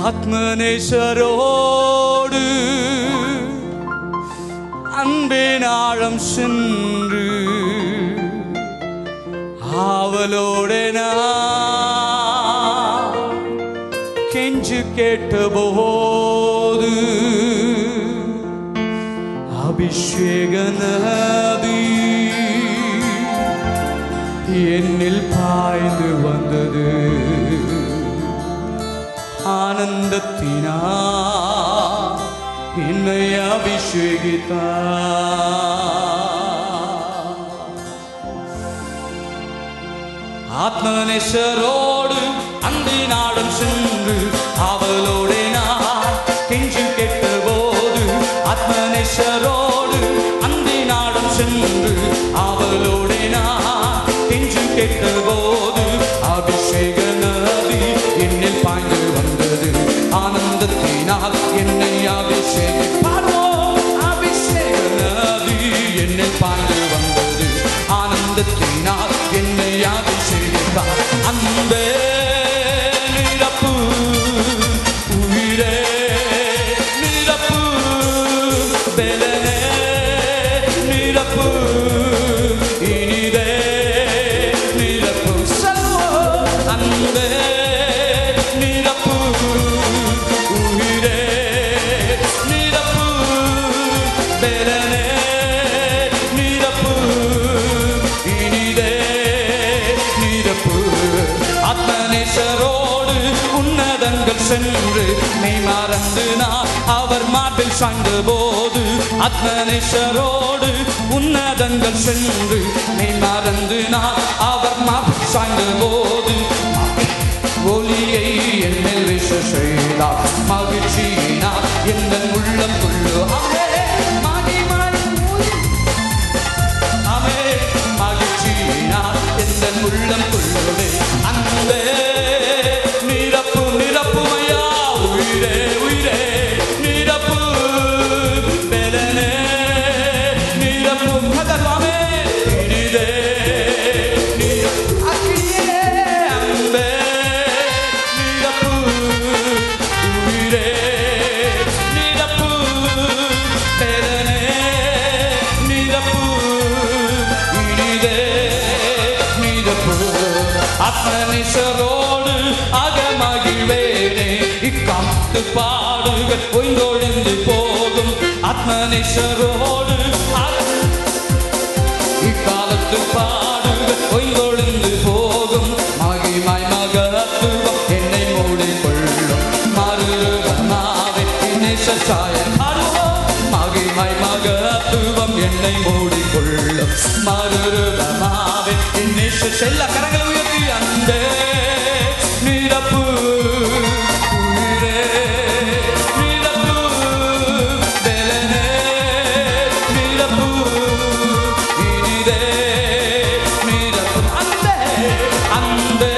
ஆத்மநேசரோடு அன்பின் ஆழம் சென்று ஆவலோடு நான் கெஞ்சு கேட்டபோது அபிஷேக நதி என்னில் பாய்ந்து வந்தது. ஆனந்தத்தினால் என்னை அபிஷேகித்தார். ஆத்மநேசரோடு அன்பினாலும் சென்று அவளோடு நான் கெஞ்சி கேட்டபோது ஆத்மநேசரோடு அன்பினாலும் சென்று அவளோடு நான் கெஞ்சி கேட்டபோது அபிஷேக நதி என்னில் பாய்ந்து வந்தது. ஆனந்தத்தினால் என்னை அபிஷேகிப்பார். அபிஷேக நதி என்னில் பாய்ந்து வந்தது. ஆனந்தத்தினால் என்னை அபிஷேகித்தார். அன்பே நிரப்பு உயிரே நிரப்பு பெலனே நிரப்பு இனிதே நிரப்பு அன்பே நிரப்பு உயிரே நிரப்பு பெலனே நிரப்பு இனிதே நிரப்பு. ஆத்மநேசரோடு உன்னதங்கள் சென்று மெய் மறந்து நான் அவர் மார்பில் சாய்ந்த போது ஆத்மநேசரோடு உன்னதங்கள் சென்று மெய் மறந்து நான் அவர் மார்பில் சாய்ந்த போது ஒளியை என்னில் வீச செய்தார். மகிழ்ச்சியினால் எந்த உள்ளம் கொள்ளு மகிழ்ச்சியினால் எந்த உள்ளம் கொள்ளுவே. அன்பே நிரப்பு நிரப்புமையா உயிரே உயிரே நிரப்பு பெலனே நிரப்பு கதவாமே இனிதே அன்பே நிரப்பு உயிரே நிரப்பு பெலனே நிரப்பு இனிதே நிரப்பு. ஆத்மநேசரோடு அகமகிழ்வேனே இக்காத்து பாடுகள் ஒய்ந்தொழிந்து போகும். ஆத்மநேசரோடு இக்காலத்து பாடுகள் ஒய்ந்தொழிந்து போகும். மகிமாய் மகத்துவம் என்னை மூடிக்கொள்ளும். மறுரூபமாவே நேசச்சாயல் மகிமாய் மகத்துவம் என்னை மூடிக்கொள்ளும். மறுரூபமாவே நேச செல்ல கரங்களை உயர்த்தி அன்பே நிரப்பு உயிரே நிரப்பு பெலனே நிரப்பு இனிதே நிரப்பு அன்பே அன்பே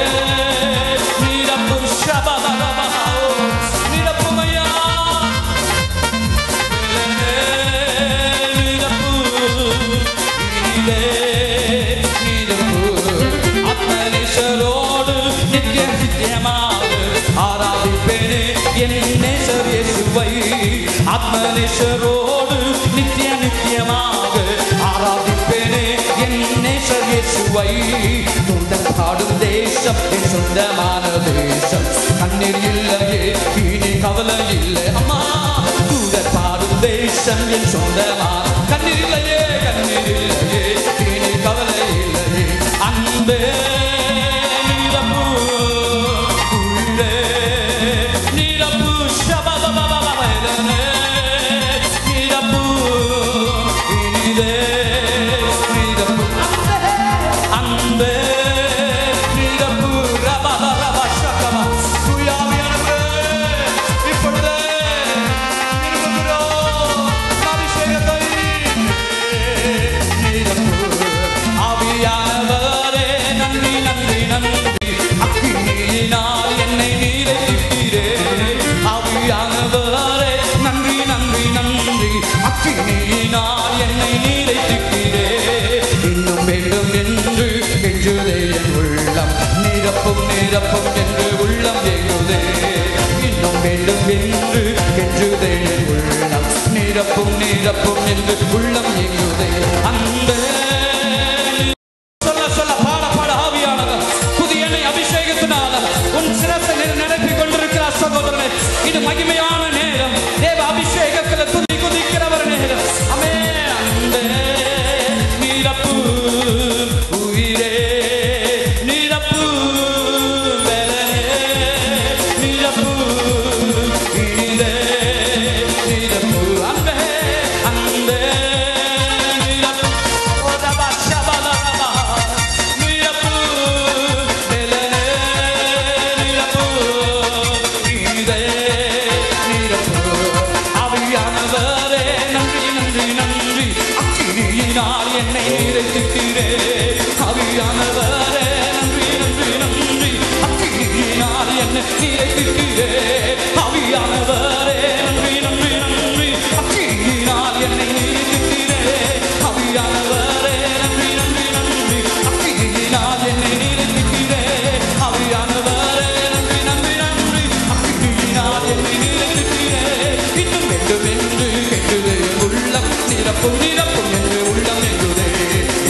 நிரப்பு ஷபபபபா நிரப்புமையா பெலனே நிரப்பு இனிதே நிரப்பு. ஆத்மநேசரோடு நித்திய நித்தியமாக ஆராதிப்பேனே என் நேசர் இயேசுவை. ஆத்மநேசரோடு நித்திய நித்தியமாக ஆராதிப்பேனே என் நேசர் இயேசுவை. தொண்டர் பாடும் தேசம் என் சொந்தமான தேசம். கண்ணீர் இல்லையே இனி கவலை இல்லை அம்மா. தூதர் பாடும் தேசம் என் சொந்தமான கண்ணீர் இல்லையே கண்ணீர் இல்லையே இனி கவலை இல்லையே. அன்பே நிரப்பு உயிரே நிரப்பு ஷபபபபபலனே நிரப்பு இனிதே நிரப்பு அன்பே நிரப்பு ரபபபப ஷகப சுயாமியானவரே இப்பொழுதே நிரப்புகிறோம். அபிஷேகத்தை உள்ளம் நிரப்பும் நிரப்பும் என்று உள்ளம் எங்குதே அன்பே. சொல்ல சொல்ல பாட பாட ஆவியானவர் புதிய எண்ணெய் அபிஷேகத்தினால உன் சிரத்தை நிரப்பிக் கொண்டிருக்கிறார் சகோதரனே. இது மகிமையான நேரம், தேவ அபிஷேகத்தில் துதி குதிக்கிறவர் நேரம். ஆமென். அன்பே நிரப்பு உயிரே நிரப்பு பலனே நிரப்பு உயிரே நிரப்பு அன்பே அன்பே நிரப்பு ஓதபா ஷபலபா நிரப்பு பலனே நிரப்பு உயிரே நிரப்பு. ஆவியானவரே நன்றி நன்றி நன்றி, அக்கினியினால் என்னை நிறைத்திட்டீரே. ஆவியானவரே நன்றி நன்றி நன்றி, அக்கினியினால் என்னை நிறைத்திட்டீரே. ஆவியானவரே நன்றி நன்றி நன்றி, அக்கினியினால் என்னை நிறைத்திட்டீரே. ஆவியானவரே நன்றி நன்றி நன்றி, அக்கினியினால் என்னை நிறைத்திட்டீரே. ஆவியானவரே நன்றி நன்றி நன்றி, அக்கினியினால் என்னை நிறைத்திட்டீரே. இன்னும் வேண்டும் என்று கேட்குதே உள்ளம் நிரப்பும் நிரப்பும் என்று உள்ளம் எங்குதே.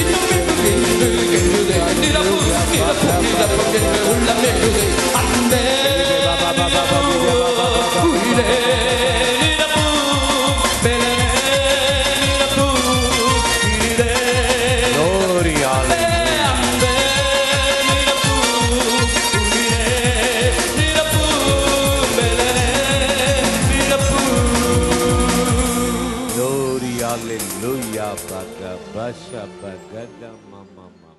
இன்னும் வேண்டும் என்று கேட்குதே நிரப்பும் நிரப்பும் நிரப்பும் என்று உள்ளம் எங்குதே. அன்பே உயிரே நிரப்பு பலனே நிரப்பு உயிரே அன்பே நிரப்பு உயிரே நிரப்பு பலனே நிரப்பு. Glory, hallelujah, Bhagavasha, Bhagadamamama.